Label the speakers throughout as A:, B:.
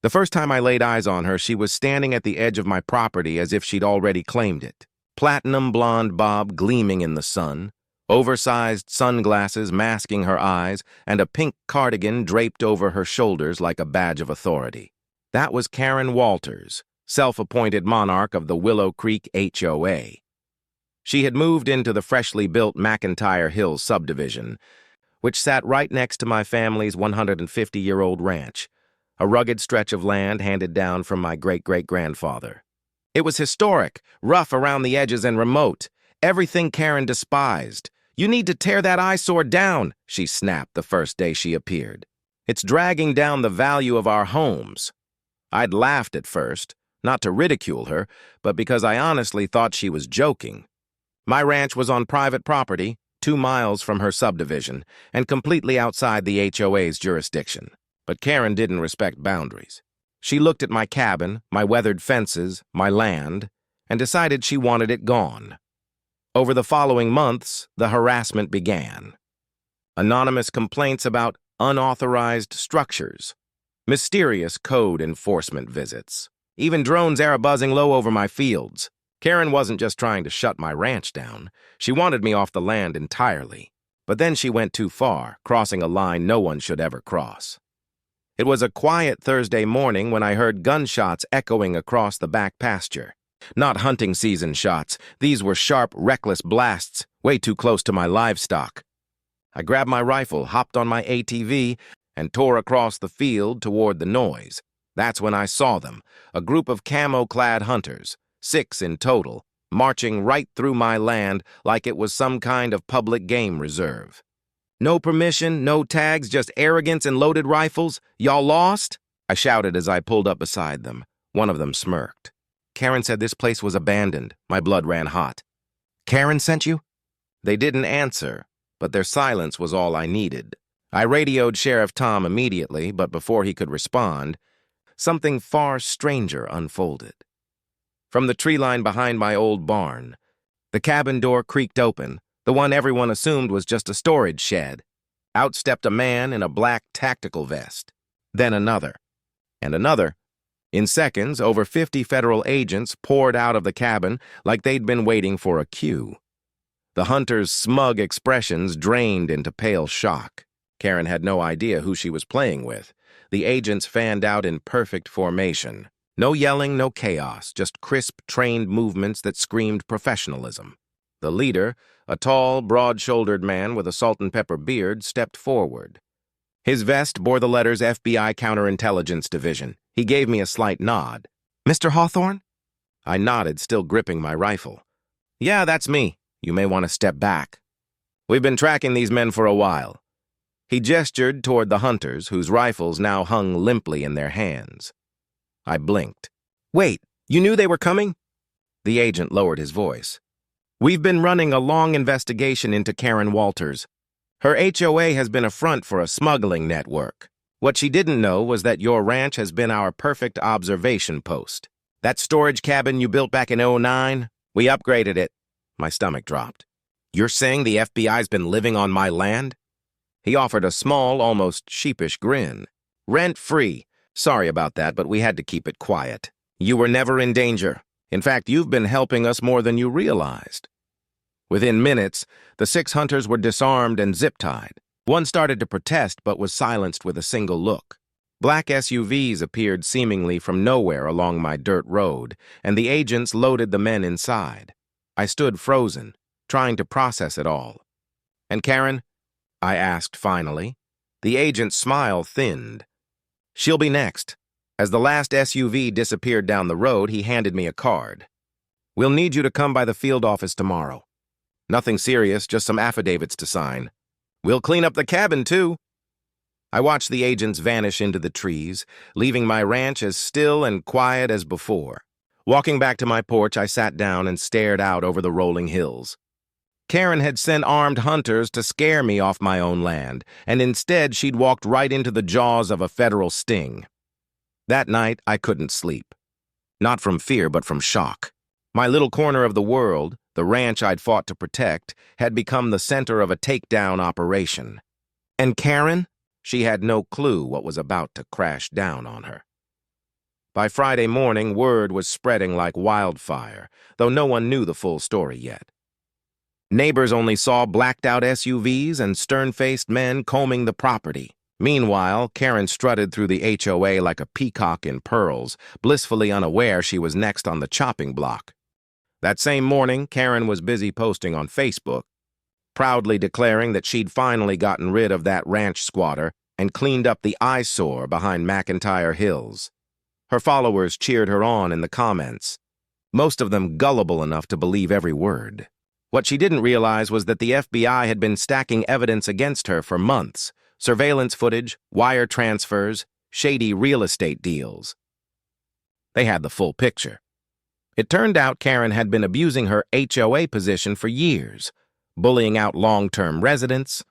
A: The first time I laid eyes on her, she was standing at the edge of my property as if she'd already claimed it. Platinum blonde bob gleaming in the sun, oversized sunglasses masking her eyes, and a pink cardigan draped over her shoulders like a badge of authority. That was Karen Walters, self-appointed monarch of the Willow Creek HOA. She had moved into the freshly built McIntyre Hills subdivision, which sat right next to my family's 150-year-old ranch, a rugged stretch of land handed down from my great-great-grandfather. It was historic, rough around the edges and remote, everything Karen despised. "You need to tear that eyesore down," she snapped the first day she appeared. "It's dragging down the value of our homes." I'd laughed at first, not to ridicule her, but because I honestly thought she was joking. My ranch was on private property, 2 miles from her subdivision, and completely outside the HOA's jurisdiction. But Karen didn't respect boundaries. She looked at my cabin, my weathered fences, my land, and decided she wanted it gone. Over the following months, the harassment began. Anonymous complaints about unauthorized structures, mysterious code enforcement visits, even drones air-buzzing low over my fields. Karen wasn't just trying to shut my ranch down. She wanted me off the land entirely. But then she went too far, crossing a line no one should ever cross. It was a quiet Thursday morning when I heard gunshots echoing across the back pasture. Not hunting season shots. These were sharp, reckless blasts, way too close to my livestock. I grabbed my rifle, hopped on my ATV, and tore across the field toward the noise. That's when I saw them, a group of camo-clad hunters, 6 in total, marching right through my land like it was some kind of public game reserve. "No permission, no tags, just arrogance and loaded rifles. Y'all lost?" I shouted as I pulled up beside them. One of them smirked. "Karen said this place was abandoned." My blood ran hot. "Karen sent you?" They didn't answer, but their silence was all I needed. I radioed Sheriff Tom immediately, but before he could respond, something far stranger unfolded. From the tree line behind my old barn, the cabin door creaked open, the one everyone assumed was just a storage shed. Out stepped a man in a black tactical vest. Then another. And another. In seconds, over 50 federal agents poured out of the cabin like they'd been waiting for a cue. The hunters' smug expressions drained into pale shock. Karen had no idea who she was playing with. The agents fanned out in perfect formation. No yelling, no chaos, just crisp, trained movements that screamed professionalism. The leader, a tall, broad-shouldered man with a salt-and-pepper beard, stepped forward. His vest bore the letters FBI Counterintelligence Division. He gave me a slight nod. "Mr. Hawthorne?" I nodded, still gripping my rifle. "Yeah, that's me. You may want to step back. We've been tracking these men for a while." He gestured toward the hunters, whose rifles now hung limply in their hands. I blinked. "Wait, you knew they were coming?" The agent lowered his voice. "We've been running a long investigation into Karen Walters. Her HOA has been a front for a smuggling network. What she didn't know was that your ranch has been our perfect observation post. That storage cabin you built back in '09, we upgraded it." My stomach dropped. "You're saying the FBI's been living on my land?" He offered a small, almost sheepish grin. "Rent-free. Sorry about that, but we had to keep it quiet. You were never in danger. In fact, you've been helping us more than you realized." Within minutes, the 6 hunters were disarmed and zip-tied. One started to protest but was silenced with a single look. Black SUVs appeared seemingly from nowhere along my dirt road, and the agents loaded the men inside. I stood frozen, trying to process it all. "And Karen?" I asked finally. The agent's smile thinned. "She'll be next." As the last SUV disappeared down the road, he handed me a card. "We'll need you to come by the field office tomorrow. Nothing serious, just some affidavits to sign. We'll clean up the cabin, too." I watched the agents vanish into the trees, leaving my ranch as still and quiet as before. Walking back to my porch, I sat down and stared out over the rolling hills. Karen had sent armed hunters to scare me off my own land, and instead she'd walked right into the jaws of a federal sting. That night, I couldn't sleep. Not from fear, but from shock. My little corner of the world, the ranch I'd fought to protect, had become the center of a takedown operation. And Karen? She had no clue what was about to crash down on her. By Friday morning, word was spreading like wildfire, though no one knew the full story yet. Neighbors only saw blacked-out SUVs and stern-faced men combing the property. Meanwhile, Karen strutted through the HOA like a peacock in pearls, blissfully unaware she was next on the chopping block. That same morning, Karen was busy posting on Facebook, proudly declaring that she'd finally gotten rid of that ranch squatter and cleaned up the eyesore behind McIntyre Hills. Her followers cheered her on in the comments, most of them gullible enough to believe every word. What she didn't realize was that the FBI had been stacking evidence against her for months: surveillance footage, wire transfers, shady real estate deals. They had the full picture. It turned out Karen had been abusing her HOA position for years, bullying out long-term residents,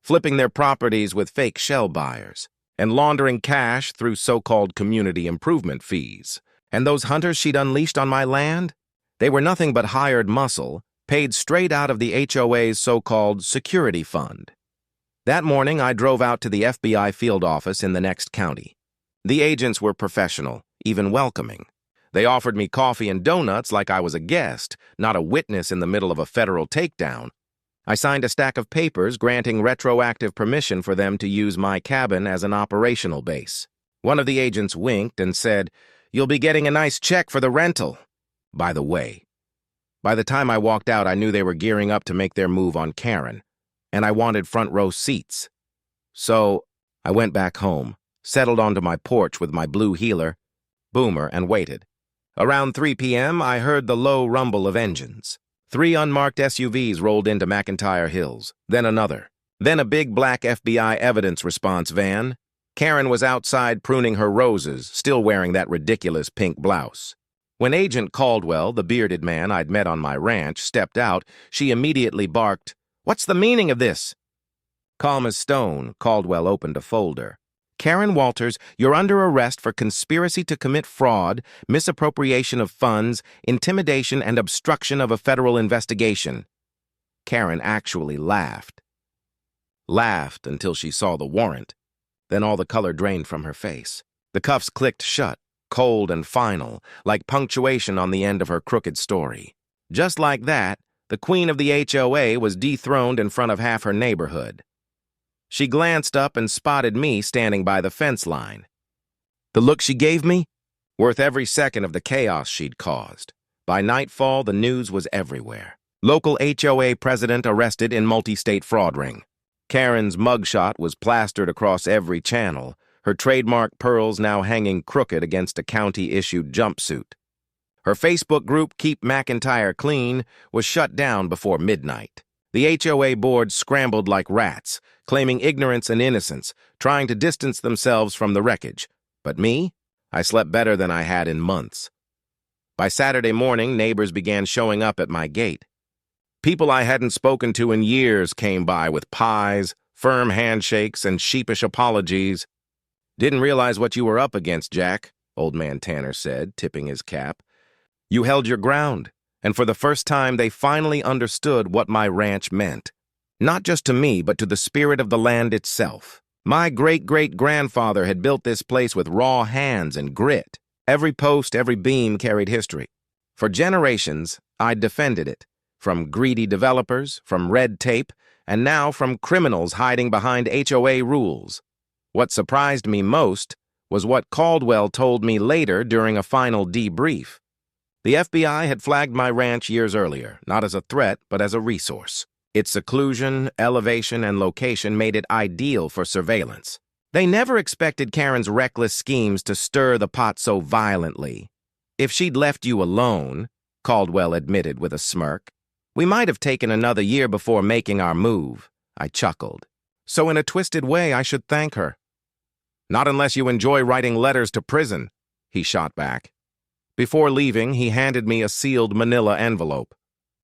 A: flipping their properties with fake shell buyers, and laundering cash through so-called community improvement fees. And those hunters she'd unleashed on my land? They were nothing but hired muscle, paid straight out of the HOA's so-called security fund. That morning, I drove out to the FBI field office in the next county. The agents were professional, even welcoming. They offered me coffee and donuts like I was a guest, not a witness in the middle of a federal takedown. I signed a stack of papers granting retroactive permission for them to use my cabin as an operational base. One of the agents winked and said, "You'll be getting a nice check for the rental." By the way, by the time I walked out, I knew they were gearing up to make their move on Karen, and I wanted front row seats. So I went back home, settled onto my porch with my blue heeler, Boomer, and waited. Around 3 p.m., I heard the low rumble of engines. 3 unmarked SUVs rolled into McIntyre Hills, then another, then a big black FBI evidence response van. Karen was outside pruning her roses, still wearing that ridiculous pink blouse. When Agent Caldwell, the bearded man I'd met on my ranch, stepped out, she immediately barked, "What's the meaning of this?" Calm as stone, Caldwell opened a folder. "Karen Walters, you're under arrest for conspiracy to commit fraud, misappropriation of funds, intimidation, and obstruction of a federal investigation." Karen actually laughed. Laughed until she saw the warrant. Then all the color drained from her face. The cuffs clicked shut, cold and final, like punctuation on the end of her crooked story. Just like that, the queen of the HOA was dethroned in front of half her neighborhood. She glanced up and spotted me standing by the fence line. The look she gave me? Worth every second of the chaos she'd caused. By nightfall, the news was everywhere. Local HOA president arrested in multi-state fraud ring. Karen's mugshot was plastered across every channel, her trademark pearls now hanging crooked against a county-issued jumpsuit. Her Facebook group, Keep McIntyre Clean, was shut down before midnight. The HOA board scrambled like rats, claiming ignorance and innocence, trying to distance themselves from the wreckage. But me? I slept better than I had in months. By Saturday morning, neighbors began showing up at my gate. People I hadn't spoken to in years came by with pies, firm handshakes, and sheepish apologies. "Didn't realize what you were up against, Jack," Old Man Tanner said, tipping his cap. "You held your ground, and for the first time they finally understood what my ranch meant. Not just to me, but to the spirit of the land itself. My great-great-grandfather had built this place with raw hands and grit. Every post, every beam carried history. For generations, I'd defended it, from greedy developers, from red tape, and now from criminals hiding behind HOA rules. What surprised me most was what Caldwell told me later during a final debrief. The FBI had flagged my ranch years earlier, not as a threat, but as a resource. Its seclusion, elevation, and location made it ideal for surveillance. They never expected Karen's reckless schemes to stir the pot so violently. "If she'd left you alone," Caldwell admitted with a smirk, "we might have taken another year before making our move." I chuckled. "So in a twisted way, I should thank her." "Not unless you enjoy writing letters to prison," he shot back. Before leaving, he handed me a sealed manila envelope.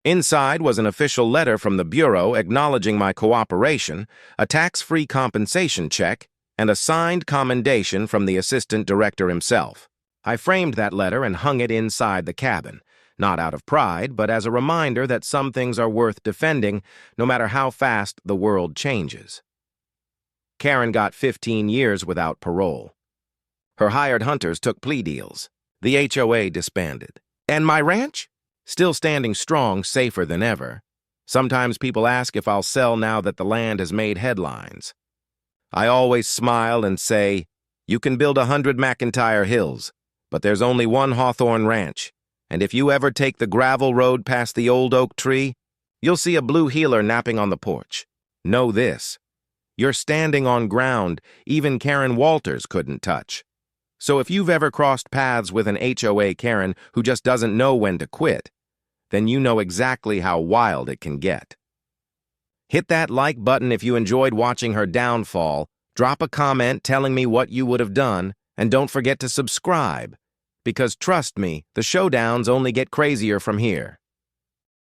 A: Inside was an official letter from the Bureau acknowledging my cooperation, a tax-free compensation check, and a signed commendation from the assistant director himself. I framed that letter and hung it inside the cabin, not out of pride, but as a reminder that some things are worth defending, no matter how fast the world changes. Karen got 15 years without parole. Her hired hunters took plea deals. The HOA disbanded. And my ranch? Still standing strong, safer than ever. Sometimes people ask if I'll sell now that the land has made headlines. I always smile and say, you can build 100 McIntyre Hills, but there's only one Hawthorne Ranch, and if you ever take the gravel road past the old oak tree, you'll see a blue heeler napping on the porch. Know this, you're standing on ground even Karen Walters couldn't touch. So if you've ever crossed paths with an HOA Karen who just doesn't know when to quit, then you know exactly how wild it can get. Hit that like button if you enjoyed watching her downfall, drop a comment telling me what you would have done, and don't forget to subscribe. Because trust me, the Showdowns only get crazier from here.